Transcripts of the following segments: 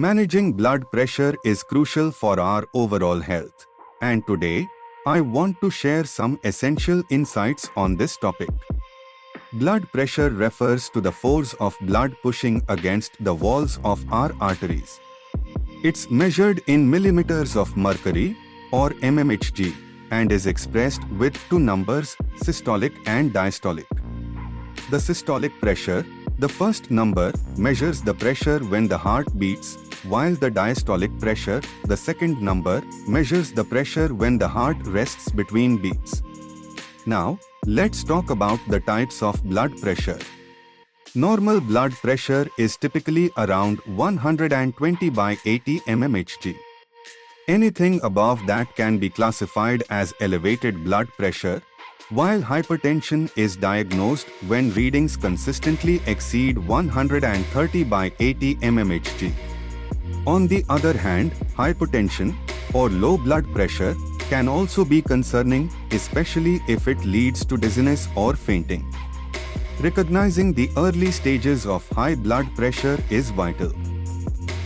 Managing blood pressure is crucial for our overall health. And today, I want to share some essential insights on this topic. Blood pressure refers to the force of blood pushing against the walls of our arteries. It's measured in millimeters of mercury or mmHg and is expressed with two numbers, systolic and diastolic. The systolic pressure, the first number, measures the pressure when the heart beats, while the diastolic pressure, the second number, measures the pressure when the heart rests between beats. Now, let's talk about the types of blood pressure. Normal blood pressure is typically around 120 by 80 mmHg. Anything above that can be classified as elevated blood pressure, while hypertension is diagnosed when readings consistently exceed 130 by 80 mmHg. On the other hand, hypotension, or low blood pressure, can also be concerning, especially if it leads to dizziness or fainting. Recognizing the early stages of high blood pressure is vital.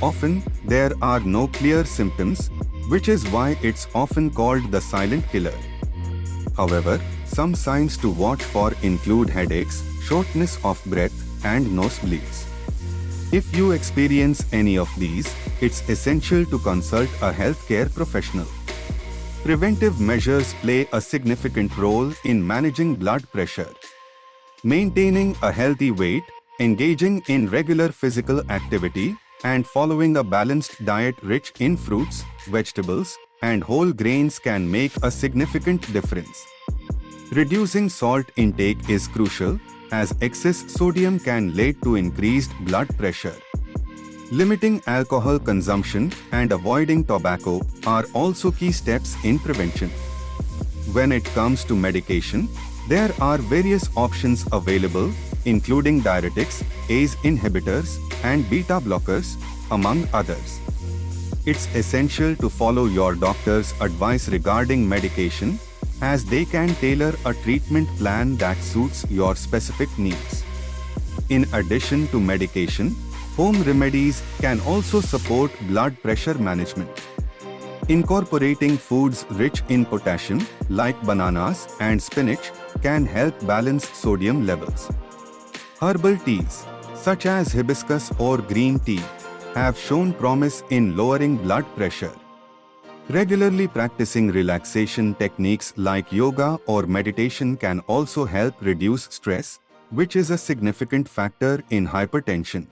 Often, there are no clear symptoms, which is why it's often called the silent killer. However, some signs to watch for include headaches, shortness of breath, and nosebleeds. If you experience any of these, it's essential to consult a healthcare professional. Preventive measures play a significant role in managing blood pressure. Maintaining a healthy weight, engaging in regular physical activity, and following a balanced diet rich in fruits, vegetables, and whole grains can make a significant difference. Reducing salt intake is crucial, as excess sodium can lead to increased blood pressure. Limiting alcohol consumption and avoiding tobacco are also key steps in prevention. When it comes to medication, there are various options available, including diuretics, ACE inhibitors, and beta blockers, among others. It's essential to follow your doctor's advice regarding medication, as they can tailor a treatment plan that suits your specific needs. In addition to medication, home remedies can also support blood pressure management. Incorporating foods rich in potassium, like bananas and spinach, can help balance sodium levels. Herbal teas, such as hibiscus or green tea, have shown promise in lowering blood pressure. Regularly practicing relaxation techniques like yoga or meditation can also help reduce stress, which is a significant factor in hypertension.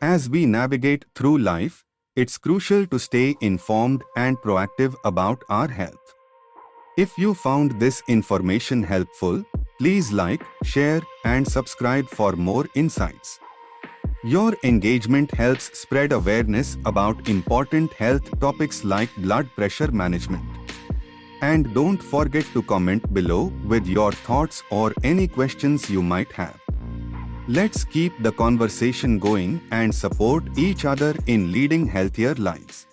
As we navigate through life, it's crucial to stay informed and proactive about our health. If you found this information helpful, please like, share, and subscribe for more insights. Your engagement helps spread awareness about important health topics like blood pressure management. And don't forget to comment below with your thoughts or any questions you might have. Let's keep the conversation going and support each other in leading healthier lives.